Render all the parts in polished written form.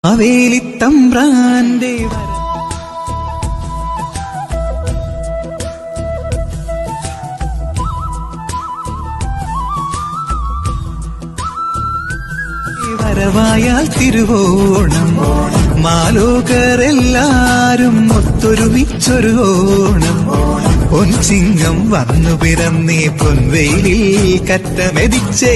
വേലിത്തമ്പ്രാന്റെ വരവായാൽ തിരുവോണം മാലോകരെല്ലാരും ഒത്തൊരുമിച്ചൊരു ഓണം പൊൻചിങ്ങം വന്നു പിറന്നേ പൊൻവെയിലിൽ കറ്റമെതിച്ചേ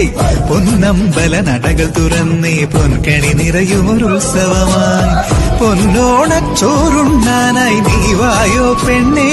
പൊന്നമ്പല നടകൾ തുറന്നേ പൊൻകണി നിറയുമൊരുത്സവമായി പൊന്നോണച്ചോറുണ്ണാനായി നീ വായോ പെണ്ണേ.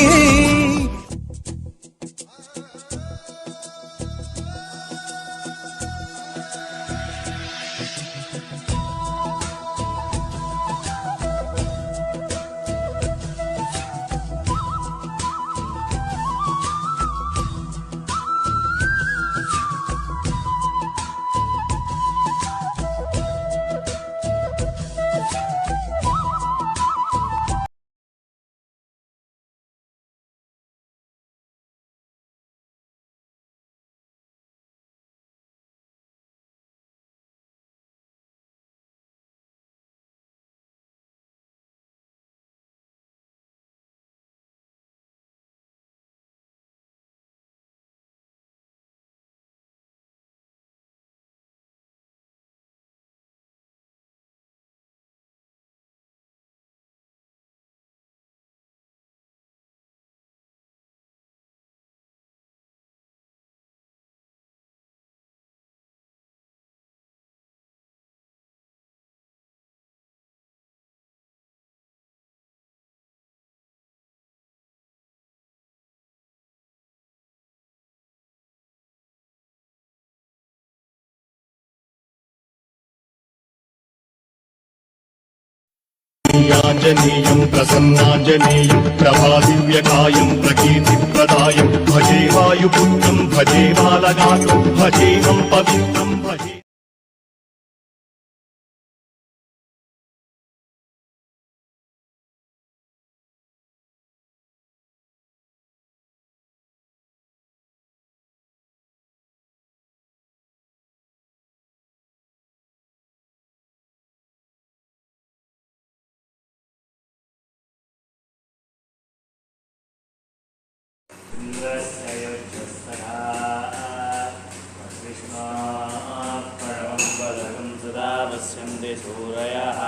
ञ्जनेयं प्रसन्नाञ्जनेयं प्रभादिव्यकायं प्रकीर्तिप्रदायं भजे वायुपुत्रं भजे बालगात्रं भजेहं पवित्रं भजे. पश्यन्ति सूरयः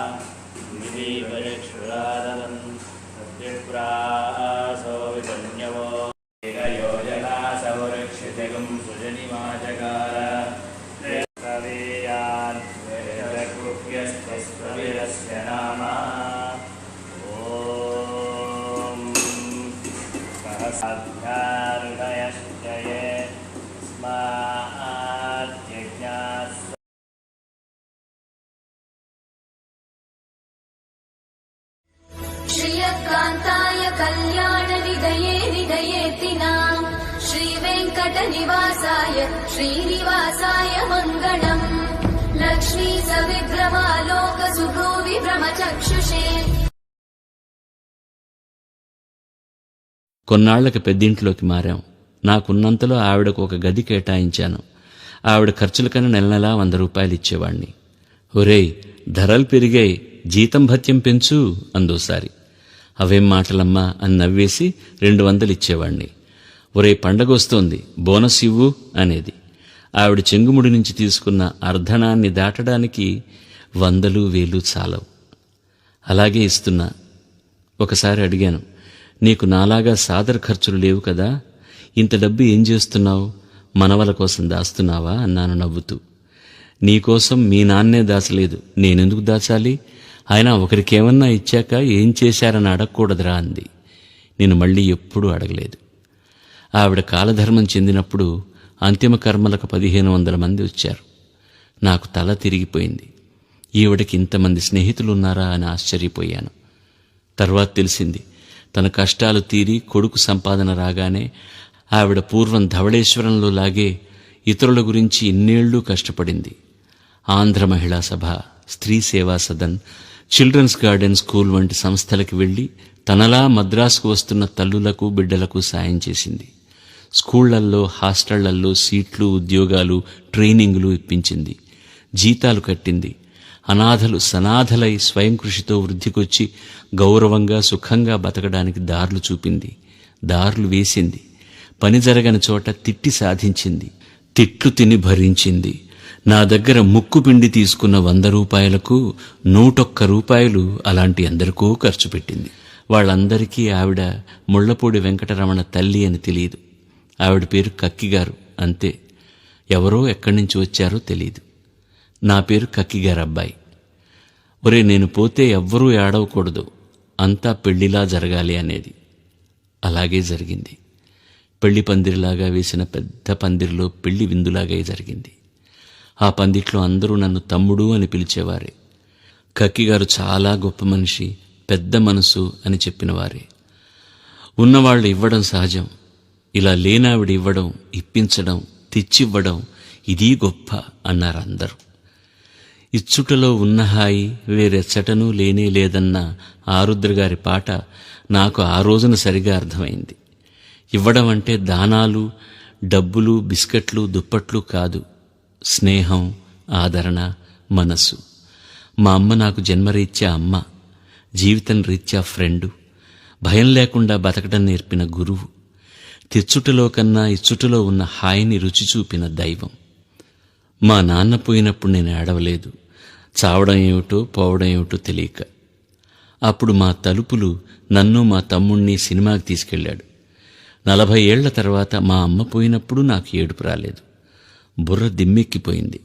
विधिपरिक्षुरादनं सद्यप्रासो विपन्यवो योजना सौरक्षितगं सुजनिमाचकार वेदकुप्यस्तस्त्वविरस्य नाम ॐ सहस्राध्यार्दयश्च ये स्माद्यज्ञास् श्रियकान्ताय कल्याणनिधये निधयेतिनाम् श्रीवेङ्कटनिवासाय श्रीनिवासाय मङ्गलम् लक्ष्मी सविभ्रमालोकसुभ्रूविभ्रमचक्षुषे. కొన్నాళ్లకి పెద్దింట్లోకి మారాం. నాకున్నంతలో ఆవిడకు ఒక గది కేటాయించాను. ఆవిడ ఖర్చులకన్నా నెల నెలా 100 రూపాయలు ఇచ్చేవాణ్ణి. ఒరేయ్, ధరలు పెరిగాయి, జీతం భత్యం పెంచు అందోసారి. అవేం మాటలమ్మా అని నవ్వేసి 200 ఇచ్చేవాణ్ణి. ఒరే, పండగొస్తోంది, బోనస్ ఇవ్వు అనేది. ఆవిడ చెంగుముడి నుంచి తీసుకున్న అర్ధనాన్ని దాటడానికి 100, 1000 చాలవు. అలాగే ఇస్తున్నా. ఒకసారి అడిగాను, నీకు నాలాగా సాదర ఖర్చులు లేవు కదా, ఇంత డబ్బు ఏం చేస్తున్నావు, మనవల కోసం దాస్తున్నావా అన్నాను నవ్వుతూ. నీకోసం మీ నాన్నే దాచలేదు, నేనెందుకు దాచాలి, ఆయన ఒకరికేమన్నా ఇచ్చాక ఏం చేశారని అడగకూడదురా అంది. నేను మళ్ళీ ఎప్పుడూ అడగలేదు. ఆవిడ కాలధర్మం చెందినప్పుడు అంతిమ కర్మలకు 1500 మంది వచ్చారు. నాకు తల తిరిగిపోయింది. ఈవిడకి ఇంతమంది స్నేహితులున్నారా అని ఆశ్చర్యపోయాను. తర్వాత తెలిసింది, తన కష్టాలు తీరి కొడుకు సంపాదన రాగానే ఆవిడ పూర్వం ధవళేశ్వరంలో లాగే ఇతరుల గురించి ఇన్నేళ్లు కష్టపడింది. ఆంధ్ర మహిళా సభ, స్త్రీ సేవా సదన్, చిల్డ్రన్స్ గార్డెన్ స్కూల్ వంటి సంస్థలకి వెళ్లి తనలా మద్రాసుకు వస్తున్న తల్లులకు బిడ్డలకు సాయం చేసింది. స్కూళ్లల్లో, హాస్టళ్లల్లో సీట్లు, ఉద్యోగాలు, ట్రైనింగులు ఇప్పించింది. జీతాలు కట్టింది. అనాథలు సనాథలై స్వయం కృషితో వృద్ధికొచ్చి గౌరవంగా సుఖంగా బతకడానికి దారులు చూపింది, దారులు వేసింది. పని జరగని చోట తిట్టి సాధించింది, తిట్లు తిని భరించింది. నా దగ్గర ముక్కు పిండి తీసుకున్న 100 రూపాయలకు 101 రూపాయలు అలాంటి ఎందరికో ఖర్చు పెట్టింది. వాళ్ళందరికీ ఆవిడ ముళ్లపూడి వెంకటరమణ తల్లి అని తెలియదు. ఆవిడ పేరు కక్కిగారు అంతే. ఎవరో ఎక్కడి నుంచి వచ్చారో తెలియదు. నా పేరు కక్కిగారు అబ్బాయి. ఒరే, నేను పోతే ఎవ్వరూ ఏడవకూడదు, అంతా పెళ్లిలా జరగాలి అనేది. అలాగే జరిగింది. పెళ్లి పందిరిలాగా వేసిన పెద్ద పందిరిలో పెళ్లి విందులాగే జరిగింది. ఆ పందిట్లో అందరూ నన్ను తమ్ముడు అని పిలిచేవారే. కక్కిగారు చాలా గొప్ప మనిషి, పెద్ద మనసు అని చెప్పినవారే. ఉన్నవాళ్ళు ఇవ్వడం సహజం, ఇలా లేనావిడ ఇవ్వడం, ఇప్పించడం, తెచ్చివ్వడం ఇదీ గొప్ప అన్నారు అందరూ. ఇచ్చుటలో ఉన్న హాయి వేరెచ్చటనూ లేనే లేదన్న ఆరుద్రగారి పాట నాకు ఆ రోజున సరిగా అర్థమైంది. ఇవ్వడం అంటే దానాలు, డబ్బులు, బిస్కెట్లు, దుప్పట్లు కాదు, స్నేహం, ఆదరణ, మనస్సు. మా అమ్మ నాకు జన్మరీత్యా అమ్మ, జీవితం రీత్యా ఫ్రెండు, భయం లేకుండా బతకడం నేర్పిన గురువు, తెచ్చుటలో కన్నా ఇచ్చుటలో ఉన్న హాయిని రుచి చూపిన దైవం. మా నాన్న పోయినప్పుడు నేను ఏడవలేదు, చావడం ఏమిటో పోవడం ఏమిటో తెలియక. అప్పుడు మా తలుపులు నన్ను మా తమ్ముణ్ణి సినిమాకి తీసుకెళ్లాడు. 40 ఏళ్ల తర్వాత మా అమ్మ పోయినప్పుడు నాకు ఏడుపు రాలేదు, బుర్ర దిమ్మెక్కిపోయింది.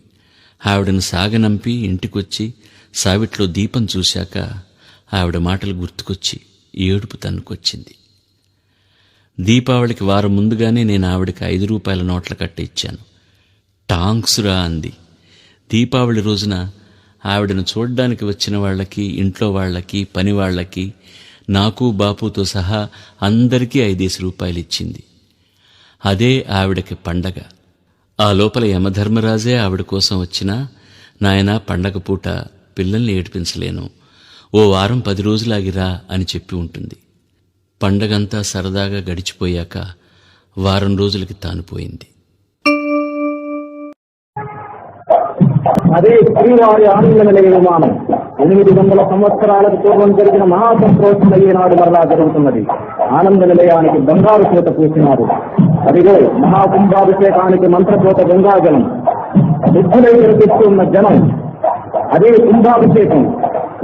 ఆవిడను సాగనంపి ఇంటికొచ్చి సావిట్లో దీపం చూశాక ఆవిడ మాటలు గుర్తుకొచ్చి ఏడుపు తన్నుకొచ్చింది. దీపావళికి వారం ముందుగానే నేను ఆవిడకి 5 రూపాయల నోట్ల కట్ట ఇచ్చాను. టాంక్సురా అంది. దీపావళి రోజున ఆవిడను చూడ్డానికి వచ్చిన వాళ్లకి, ఇంట్లో వాళ్లకి, పని వాళ్లకి, నాకు బాపుతో సహా అందరికీ 5 రూపాయలు ఇచ్చింది. అదే ఆవిడకి పండగ. ఆ లోపల యమధర్మరాజే ఆవిడ కోసం వచ్చినా, నాయనా పండగ పూట పిల్లల్ని ఏడిపించలేను, ఓ వారం 10 రోజులాగిరా అని చెప్పి ఉంటుంది. పండగంతా సరదాగా గడిచిపోయాక వారం రోజులకి తాను పోయింది. అదే శ్రీవారి ఆనందమైన నిర్మాణం 800 సంవత్సరాలకు పూర్వం జరిగిన మహాసంప్రోషణ ఈనాడు మరలా జరుగుతున్నది. ఆనంద నిలయానికి బంగారు కోట పూసినారు. అదిగో మహాకుంభాభిషేకానికి మంత్రకోట గంగాజలం, బుద్ధులై కనిపిస్తున్న జనం, అదే కుంభాభిషేకం.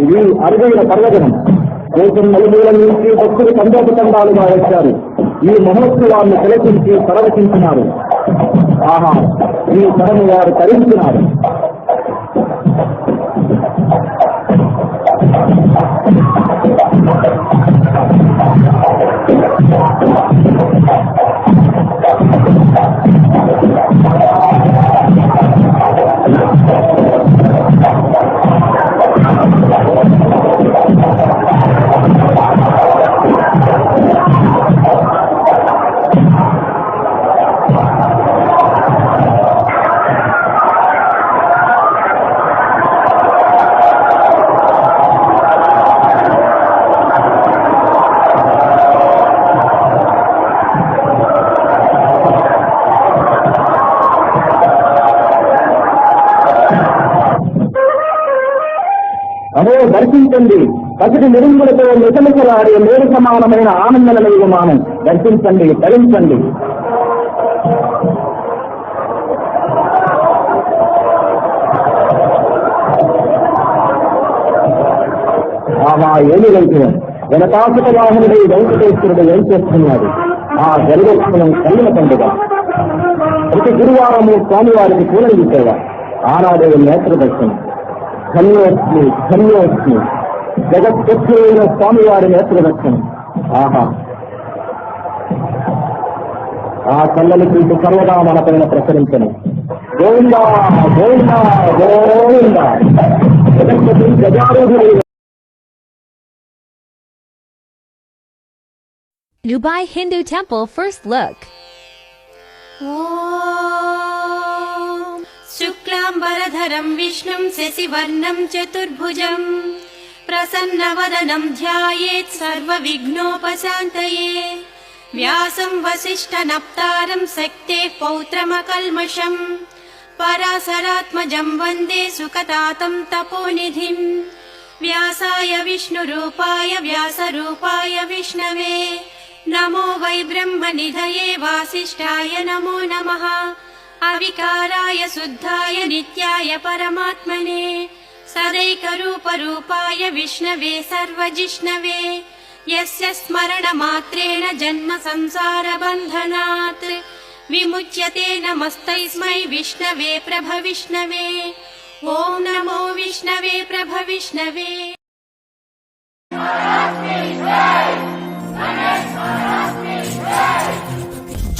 ఇది అరుదైన పర్వజనం. దేశం నలుమూల నుంచి భక్తులు తండోపతండాలుగా వచ్చారు. ఈ మహోత్సవాన్ని తిలకించి పరవశించినారు. ఆహా, ఈ తరము వారు తరించినారు. అదే దర్శించండి, పసిటి నిరుంగులతో మిసమిసలాడే మేరు సమానమైన ఆనంద నిలయమానం. దర్శించండి, ధరించండి. ఆహా, ఏమి వెళ్తున్నాం. వెనకాసుక వాహనుడై వెంకటేశ్వరుడు ఏం చేస్తున్నాడు? ఆ గరుడోత్సవం కలిగిన పండుగ. ప్రతి గురువారము స్వామివారికి పూలని సేవ. ఆనాడే నేత్ర దర్శనం. ధన్యోస్మి ధన్యోస్మి, జగత్ప్రత్యులైన స్వామివారి నేత్రదర్శనం. ఆహా, ఆ కళ్ళని చూసి సర్వదా మనపైన ప్రసరించను. Govinda Govinda Govinda. జగత్పతి గజారూఢుడైన Dubai Hindu Temple First Look. शुक्लाम्बरधरं विष्णुं शशिवर्णं चतुर्भुजं प्रसन्नवदनं ध्यायेत् सर्वविघ्नोपशान्तये व्यासं वसिष्ठनप्तारं शक्तेः पौत्रमकल्मषम् पराशरात्मजं वन्दे सुकतातं तपोनिधिम् व्यासाय विष्णुरूपाय व्यासरूपाय विष्णवे नमो वै ब्रह्मनिधये वासिष्ठाय नमो नमः अविकाराय शुद्धाय नित्याय परमात्मने सदैकरूपरूपाय विष्णवे सर्वजिष्णवे यस्य स्मरणमात्रेण जन्म संसारबन्धनात् विमुच्यते नमस्तस्मै विष्णवे प्रभविष्णवे ॐ नमो विष्णवे प्रभविष्णवे।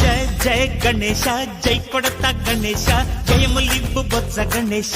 जय जय गणेश जय कोडता गणेश जयमुलिब्बु बोत्स गणेश।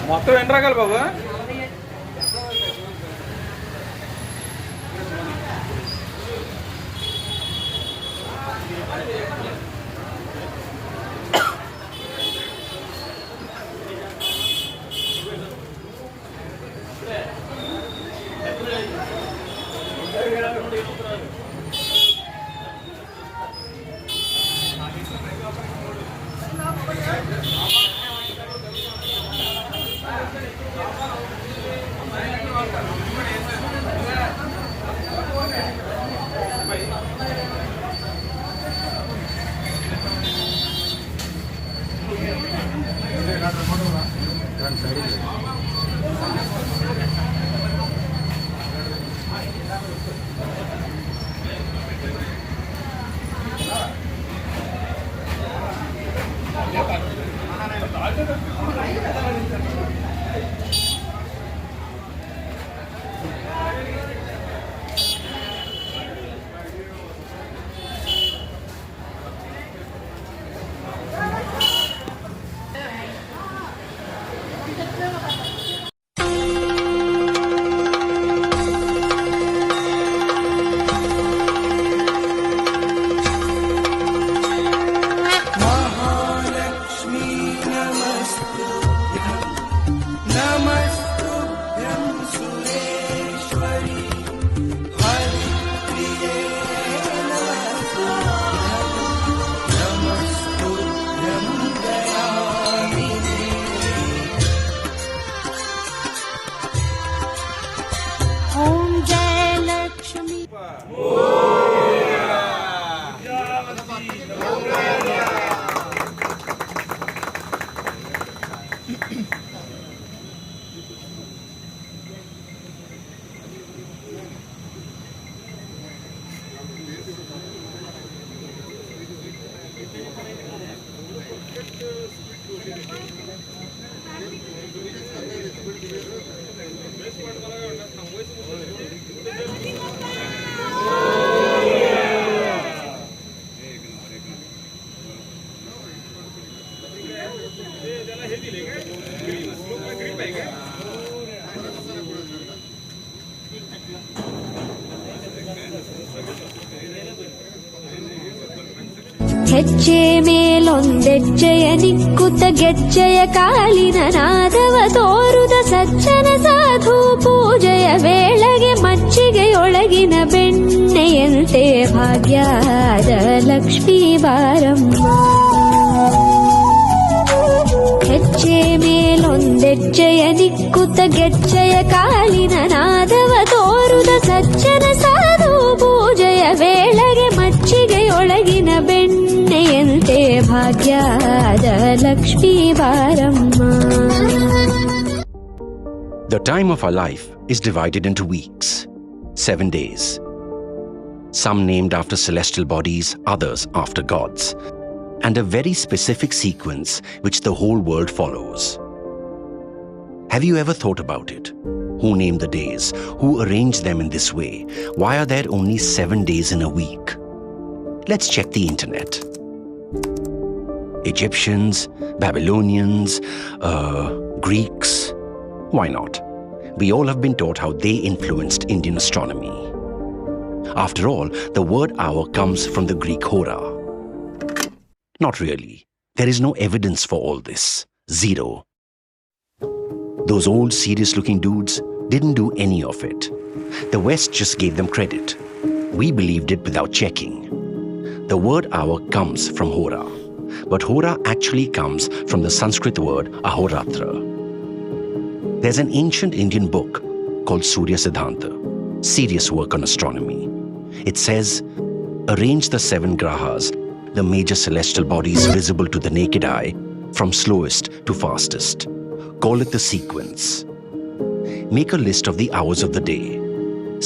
మొత్తం ఎన్ని రకాలు బాబు? ಹೆಜ್ಜೆ ಮೇಲೊಂದೆಜ್ಜೆಯ ನಿಕ್ಕುತ್ತ ಗೆಜ್ಜೆಯ ಕಾಲಿನ ನಾದವ ತೋರುದ ಸಜ್ಜನ ಸಾಧು ಪೂಜೆಯ ವೇಳೆಗೆ ಮಜ್ಜಿಗೆಯೊಳಗಿನ ಬೆಣ್ಣೆಯಂತೆ ಭಾಗ್ಯದ ಲಕ್ಷ್ಮೀ ಬಾರಮ್ಮ. ಹೆಜ್ಜೆ ಮೇಲೊಂದೆಜ್ಜೆಯ ನಿಕ್ಕುತ್ತ ಗೆಜ್ಜೆಯ ಕಾಲಿನ ನಾದವ ತೋರುದ ಸಜ್ಜನ ಸಾಧು ಪೂಜೆಯ ವೇಳೆಗೆ ಮಜ್ಜಿಗೆಯೊಳಗಿನ ಬೆಣ್ಣೆಯಂತೆ ಭಾಗ್ಯದ ಲಕ್ಷ್ಮೀ ಬಾರಮ್ಮ. The time of our life is divided into weeks, 7 days. Some named after celestial bodies, others after gods, and a very specific sequence which the whole world follows. Have you ever thought about it? Who named the days? Who arranged them in this way? Why are there only 7 days in a week? Let's check the internet. Egyptians, Babylonians, Greeks. Why not? We all have been taught how they influenced Indian astronomy. After all, the word hour comes from the Greek hora. Not really. There is no evidence for all this. Zero. Those old serious-looking dudes didn't do any of it. The West just gave them credit. We believed it without checking. The word hour comes from hora, but hora actually comes from the Sanskrit word ahoratra. There's an ancient Indian book called Surya Siddhanta, serious work on astronomy. It says, arrange the 7 grahas, the major celestial bodies visible to the naked eye, from slowest to fastest. Call it the sequence. Make a list of the hours of the day.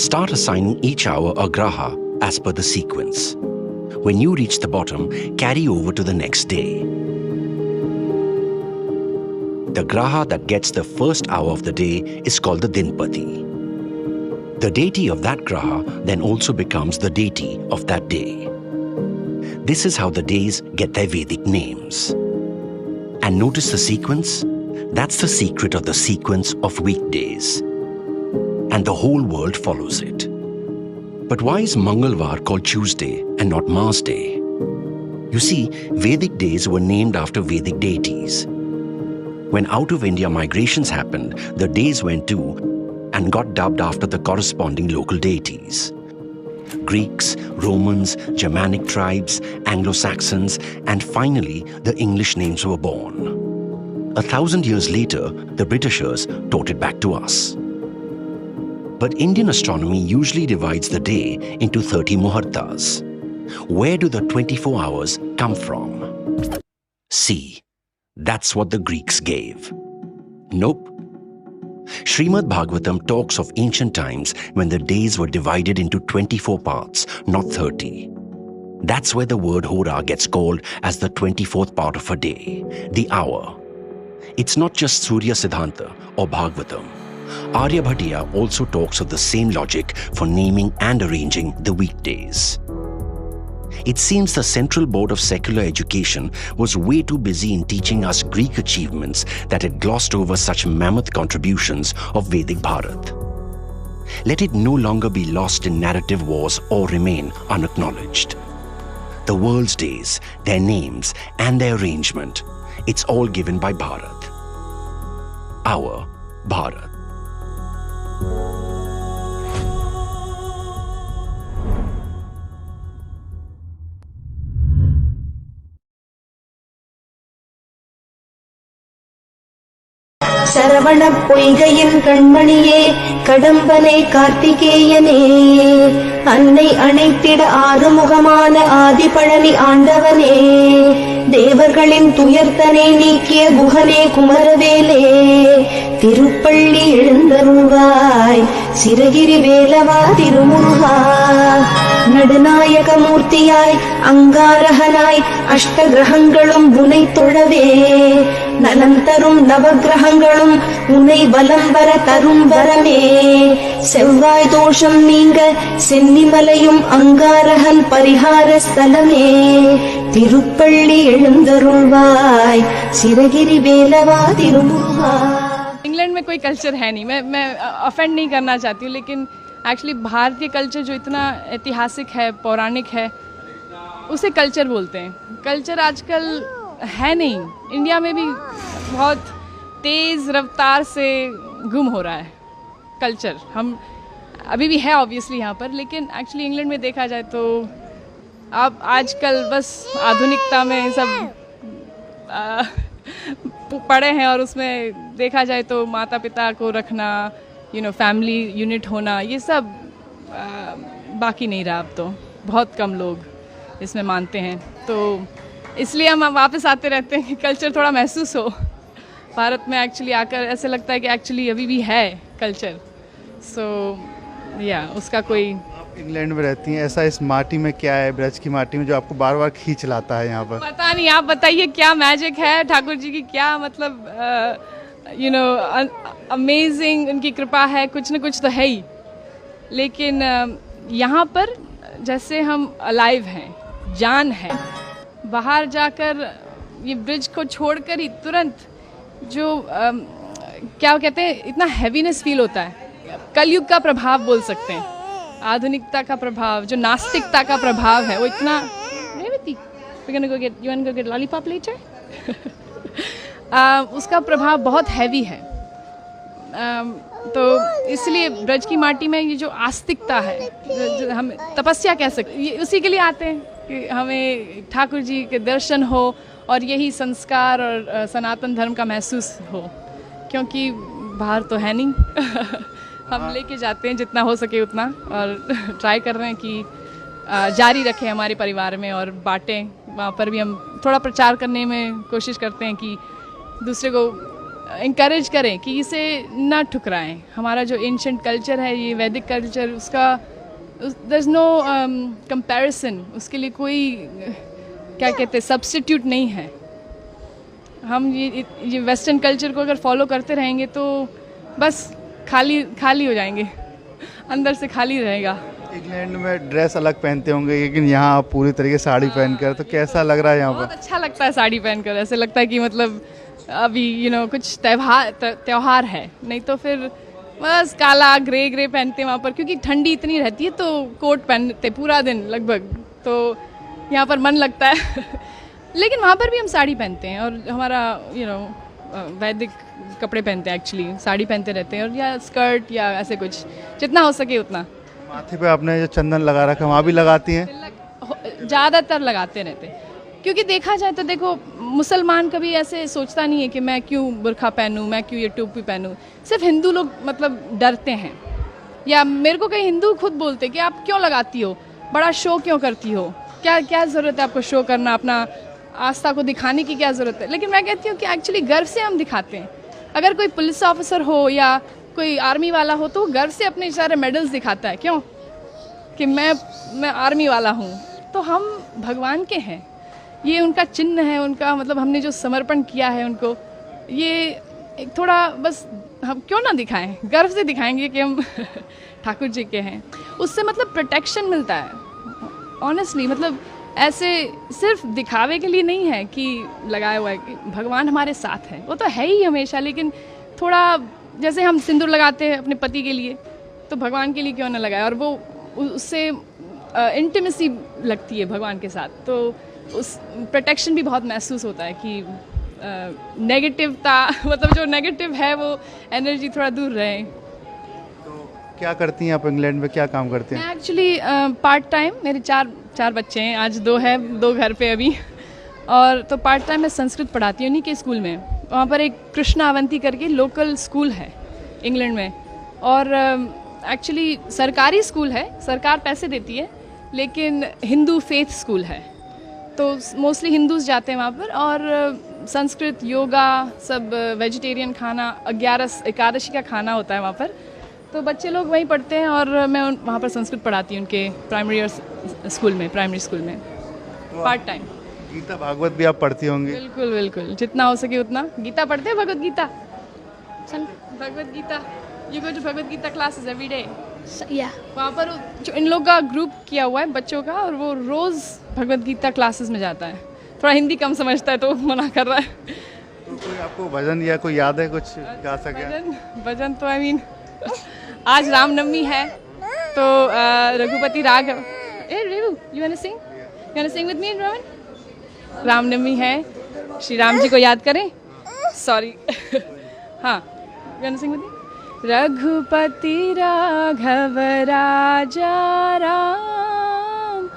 Start assigning each hour a graha as per the sequence. When you reach the bottom, carry over to the next day. The graha that gets the first hour of the day is called the Dinpati. The deity of that graha then also becomes the deity of that day. This is how the days get their Vedic names. And notice the sequence? That's the secret of the sequence of weekdays. And the whole world follows it. But why is Mangalvar called Tuesday and not Mars Day? You see, Vedic days were named after Vedic deities. When out of India migrations happened, the days went too and got dubbed after the corresponding local deities. Greeks, Romans, Germanic tribes, Anglo-Saxons, and finally the English names were born. 1,000 years later, the Britishers taught it back to us. But Indian astronomy usually divides the day into 30 muhurtas. Where do the 24 hours come from? See, that's what the Greeks gave. Nope. Srimad Bhagavatam talks of ancient times when the days were divided into 24 parts, not 30. That's where the word hora gets called as the 24th part of a day, the hour. It's not just Surya Siddhanta or Bhagavatam. Aryabhatiya also talks of the same logic for naming and arranging the weekdays. It seems the Central Board of Secular Education was way too busy in teaching us Greek achievements that it glossed over such mammoth contributions of Vedic Bharat. Let it no longer be lost in narrative wars or remain unacknowledged. The world's days, their names, and their arrangement, it's all given by Bharat. Our Bharat. Saravana பொய்கையின் கண்மணியே கடம்பனை கார்த்திகேயனே அன்னை அணைத்திட ஆறுமுகமான ஆதிபழனி ஆண்டவனே தேவர்களின் துயர்த்தனை நீக்கிய குகனே குமரவேலே திருப்பள்ளி எழுந்தருள்வாய் சிறகிரி வேலவா திருமுருகா நடுநாயக மூர்த்தியாய் அங்காரகனாய் அஷ்ட கிரகங்களும் உனை தொழவே நலம் தரும் நவகிரகங்களும் உனை வலம் வர தரும் வரமே செவ்வாய் தோஷம் நீங்க சென்னிமலையும் அங்காரகன் பரிகார ஸ்தலமே திருப்பள்ளி எழுந்தருள்வாய் சிறகிரி வேலவா திருமுருகா। इंग्लैंड में कोई कल्चर है नहीं, मैं ऑफेंड नहीं करना चाहती हूँ, लेकिन एक्चुअली भारतीय कल्चर जो इतना ऐतिहासिक है, पौराणिक है, उसे कल्चर बोलते हैं। कल्चर आजकल है नहीं, इंडिया में भी बहुत तेज़ रफ्तार से गुम हो रहा है कल्चर। हम अभी भी है ऑब्वियसली यहाँ पर, लेकिन एक्चुअली इंग्लैंड में देखा जाए तो आप आजकल बस आधुनिकता में सब पड़े हैं, और उसमें देखा जाए तो माता पिता को रखना, फैमिली यूनिट होना, ये सब बाकी नहीं रहा। अब तो बहुत कम लोग इसमें मानते हैं, तो इसलिए हम वापस आते रहते हैं कि कल्चर थोड़ा महसूस हो। भारत में एक्चुअली आकर ऐसे लगता है कि एक्चुअली अभी भी है कल्चर। सो उसका कोई इंग्लैंड में रहती हैं, ऐसा इस माटी में क्या है, ब्रज की माटी में, जो आपको बार बार खींच लाता है यहाँ पर? पता नहीं, आप बताइए क्या मैजिक है ठाकुर जी की, क्या मतलब अमेजिंग उनकी कृपा है, कुछ न कुछ तो है ही। लेकिन यहाँ पर जैसे हम अलाइव हैं, जान है, बाहर जाकर ये ब्रिज को छोड़कर ही तुरंत जो क्या कहते हैं, इतना हैवीनेस फील होता है। कलयुग का प्रभाव बोल सकते हैं, आधुनिकता का प्रभाव, जो नास्तिकता का प्रभाव है वो इतना। लॉलीपॉप लेटर उसका प्रभाव बहुत हैवी है। तो इसलिए ब्रज की माटी में ये जो आस्तिकता है, जो हम तपस्या कह सकते, ये उसी के लिए आते हैं कि हमें ठाकुर जी के दर्शन हो और यही संस्कार और सनातन धर्म का महसूस हो, क्योंकि बाहर तो है नहीं। हम लेके जाते हैं जितना हो सके उतना, और ट्राई कर रहे हैं कि जारी रखें हमारे परिवार में और बांटें। वहाँ पर भी हम थोड़ा प्रचार करने में कोशिश करते हैं कि दूसरे को इंकरेज करें कि इसे ना ठुकराएं। हमारा जो एंशिएंट कल्चर है, ये वैदिक कल्चर, उसका देयर इज़ नो कंपैरिजन, उसके लिए कोई क्या कहते हैं सब्स्टिट्यूट नहीं है। हम ये वेस्टर्न कल्चर को अगर फॉलो करते रहेंगे तो बस खाली हो जाएंगे, अंदर से खाली रहेगा। इंग्लैंड में ड्रेस अलग पहनते होंगे, लेकिन यहाँ आप पूरी तरीके से साड़ी पहनकर, तो कैसा लग रहा है यहाँ पर? बहुत अच्छा लगता है साड़ी पहनकर, ऐसे लगता है कि मतलब अभी कुछ त्योहार है, नहीं तो फिर बस काला ग्रे पहनते हैं वहाँ पर, क्योंकि ठंडी इतनी रहती है तो कोट पहनते पूरा दिन लगभग, तो यहाँ पर मन लगता है। लेकिन वहाँ पर भी हम साड़ी पहनते हैं, और हमारा वैदिक कपड़े पहनते हैं, एक्चुअली साड़ी पहनते रहते हैं, और या स्कर्ट या ऐसे कुछ, जितना हो सके उतना। माथे पे आपने जो चंदन लगा रखा है, वहाँ भी लगाती हैं? ज़्यादातर लगाते रहते हैं, क्योंकि देखा जाए तो देखो, मुसलमान कभी ऐसे सोचता नहीं है कि मैं क्यों बुर्खा पहनूं, मैं क्यों ये टोपी पहनूं। सिर्फ हिंदू लोग मतलब डरते हैं, या मेरे को कई हिंदू खुद बोलते हैं कि आप क्यों लगाती हो, बड़ा शो क्यों करती हो, क्या ज़रूरत है आपको शो करना, अपना आस्था को दिखाने की क्या ज़रूरत है। लेकिन मैं कहती हूँ कि एक्चुअली गर्व से हम दिखाते हैं। अगर कोई पुलिस ऑफिसर हो या कोई आर्मी वाला हो तो वो गर्व से अपने सारे मेडल्स दिखाता है, क्यों, कि मैं आर्मी वाला हूँ। तो हम भगवान के हैं, ये उनका चिन्ह है, उनका मतलब हमने जो समर्पण किया है उनको, ये एक थोड़ा बस हम क्यों ना दिखाएं, गर्व से दिखाएंगे कि हम ठाकुर जी के हैं। उससे मतलब प्रोटेक्शन मिलता है ऑनेस्टली, मतलब ऐसे सिर्फ दिखावे के लिए नहीं है कि लगाया हुआ है, कि भगवान हमारे साथ है, वो तो है ही हमेशा। लेकिन थोड़ा जैसे हम सिंदूर लगाते हैं अपने पति के लिए, तो भगवान के लिए क्यों ना लगाए, और वो उससे इंटीमेसी लगती है भगवान के साथ, तो उस प्रोटेक्शन भी बहुत महसूस होता है कि नेगेटिवता मतलब जो नेगेटिव है वो एनर्जी थोड़ा दूर रहे। क्या करती हैं आप इंग्लैंड में, क्या काम करते हैं? मैं एक्चुअली पार्ट टाइम, मेरे चार बच्चे हैं, आज 2 है, 2 घर पे अभी, और तो पार्ट टाइम मैं संस्कृत पढ़ाती हूँ उन्हीं के स्कूल में। वहाँ पर एक कृष्णा अवंती करके लोकल स्कूल है इंग्लैंड में, और एक्चुअली सरकारी स्कूल है, सरकार पैसे देती है, लेकिन हिंदू फेथ स्कूल है, तो मोस्टली हिंदूज जाते हैं वहाँ पर। और संस्कृत, योगा, सब वेजिटेरियन खाना, 11 एकादशी का खाना होता है वहाँ पर, तो बच्चे लोग वहीं पढ़ते हैं। और मैं वहाँ पर संस्कृत पढ़ाती हूँ उनके प्राइमरी स्कूल में पार्ट टाइम। गीता भागवत भी आप पढ़ती होंगी? बिल्कुल बिल्कुल, जितना हो सके उतना। गीता पढ़ते हैं, Bhagavad Gita, Bhagavad Gita, you go to Bhagavad Gita classes every day? या वहाँ पर जो इन लोग का ग्रुप किया हुआ है बच्चों का, और वो रोज़ भगवत गीता क्लासेस में जाता है। थोड़ा हिंदी कम समझता है तो मना कर रहा है। तो कोई आपको भजन या कोई याद है, कुछ गा सके? भजन तो आई मीन आज रामनवमी है तो Raghupati Raghav, you want to sing with me Rohan? Ramnavami है, श्री राम जी को याद करें। सॉरी हाँ, you want to sing with me? Raghupati Raghav Raja Ram,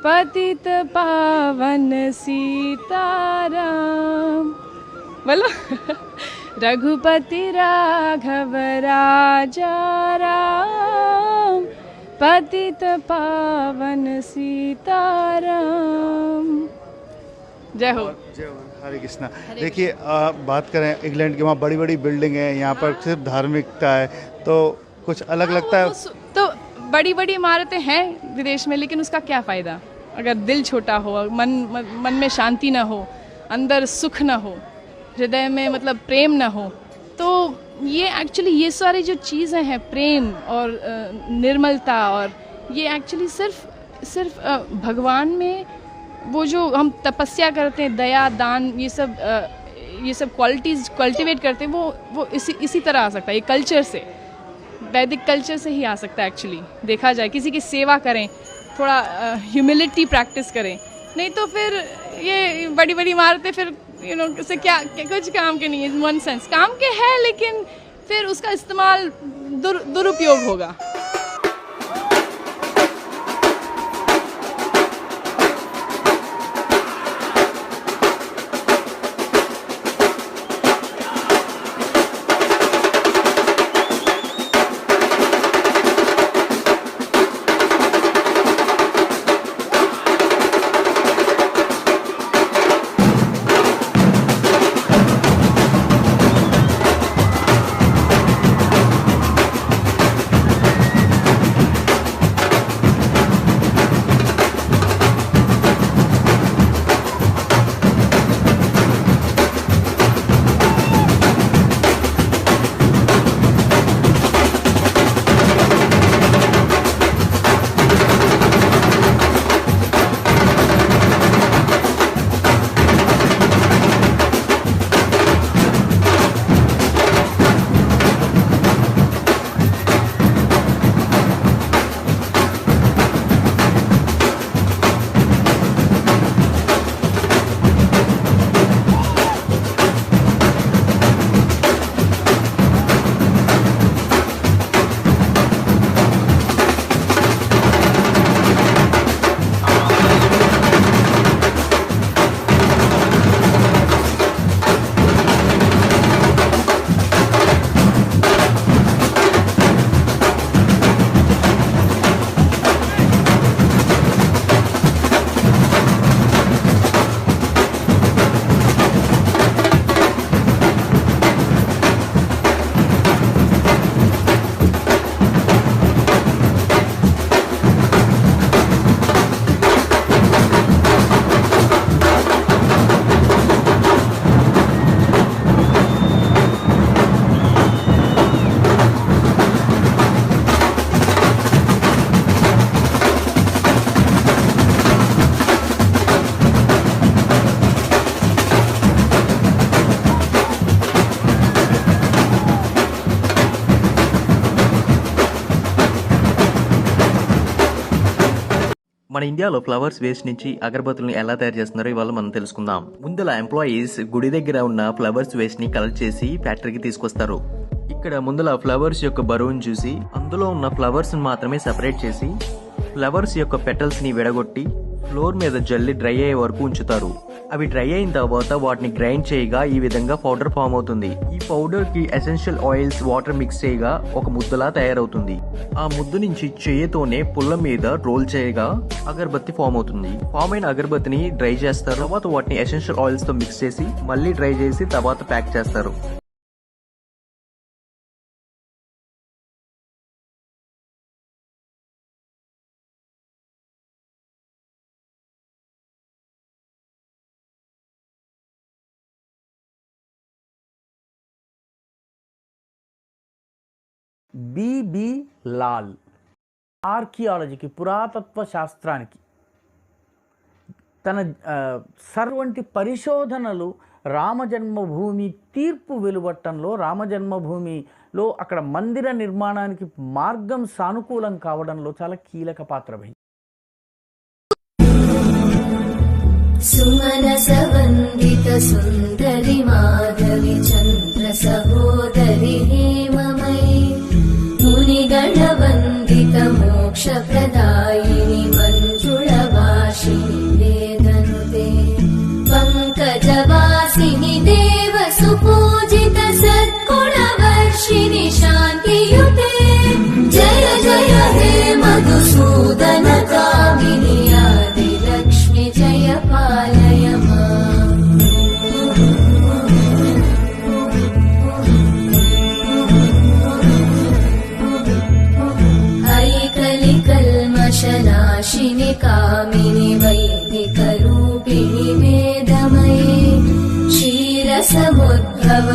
पतित पावन सीताराम। बोलो रघुपति राघव राजा राम, पतित पावन सीताराम। जय हो। जय हो, हरे कृष्णा। देखिए बात करें इंग्लैंड की, वहाँ बड़ी बड़ी बिल्डिंग है, यहाँ पर सिर्फ धार्मिकता है, तो कुछ अलग लगता है? तो बड़ी बड़ी इमारतें हैं विदेश में, लेकिन उसका क्या फ़ायदा अगर दिल छोटा हो, मन में शांति ना हो, अंदर सुख ना हो, हृदय में मतलब प्रेम ना हो। तो ये एक्चुअली ये सारी जो चीज़ें हैं, प्रेम और निर्मलता, और ये एक्चुअली सिर्फ भगवान में वो जो हम तपस्या करते हैं, दया, दान, ये सब क्वालिटीज़ कल्टिवेट करते हैं, वो इसी तरह आ सकता है। ये कल्चर से, वैदिक कल्चर से ही आ सकता है एक्चुअली। देखा जाए, किसी की सेवा करें, थोड़ा ह्यूमिलिटी प्रैक्टिस करें, नहीं तो फिर ये बड़ी बड़ी इमारतें फिर इससे क्या कुछ काम के नहीं है। वन सेंस काम के है, लेकिन फिर उसका इस्तेमाल दुरुपयोग होगा। మన ఇండియాలో ఫ్లవర్స్ వేస్ట్ నుంచి అగరబత్తులను ఎలా తయారు చేస్తున్నారో ఇవాళ మనం తెలుసుకుందాం. ముందుల ఎంప్లాయీస్ గుడి దగ్గర ఉన్న ఫ్లవర్స్ వేస్ట్ ని కలెక్ట్ చేసి ఫ్యాక్టరీకి తీసుకొస్తారు. ఇక్కడ ముందుల ఫ్లవర్స్ యొక్క బరువును చూసి అందులో ఉన్న ఫ్లవర్స్ మాత్రమే సెపరేట్ చేసి ఫ్లవర్స్ యొక్క పెటల్స్ ని విడగొట్టి ఫ్లోర్ మీద జల్లి డ్రై అయ్యే వరకు ఉంచుతారు. అవి డ్రై అయిన తర్వాత వాటిని గ్రైండ్ చేయగా ఈ విధంగా పౌడర్ ఫామ్ అవుతుంది. ఈ పౌడర్ కి ఎసెన్షియల్ ఆయిల్స్ వాటర్ మిక్స్ చేయగా ఒక ముద్దలా తయారవుతుంది. ఆ ముద్దు నుంచి చెయ్యితోనే పుల్ల మీద రోల్ చేయగా అగరబత్తి ఫామ్ అవుతుంది. ఫామ్ అయిన అగరబత్తిని డ్రై చేస్తారు. తర్వాత వాటిని ఎసెన్షియల్ ఆయిల్స్ తో మిక్స్ చేసి మళ్ళీ డ్రై చేసి తర్వాత ప్యాక్ చేస్తారు. బిబి లాల్ ఆర్కియాలజీకి, పురాతత్వ శాస్త్రానికి తన సర్వంటి పరిశోధనలు రామజన్మభూమి తీర్పు వెలువట్టంలో, రామజన్మభూమిలో అక్కడ మందిర నిర్మాణానికి మార్గం సానుకూలం కావడంలో చాలా కీలక పాత్ర వహించారు. సుమనస వందిత సుందరి మాధవి చంద్ర సహోదరి హేమమయీ మునిగణ వందిత మోక్ష ప్రదాయిని మంజుళ వాసిని వేదనుతే పంకజవాసిని దేవ సుపూజిత సద్గుణ వర్షిణి శాంతియుతే జయ జయ హే మధుసూదన కామిని ఆది లక్ష్మి జయ పాలయ కల్మషనాశిని కామిని వైదిక రూపిణి వేదమయే క్షీరసముద్భవ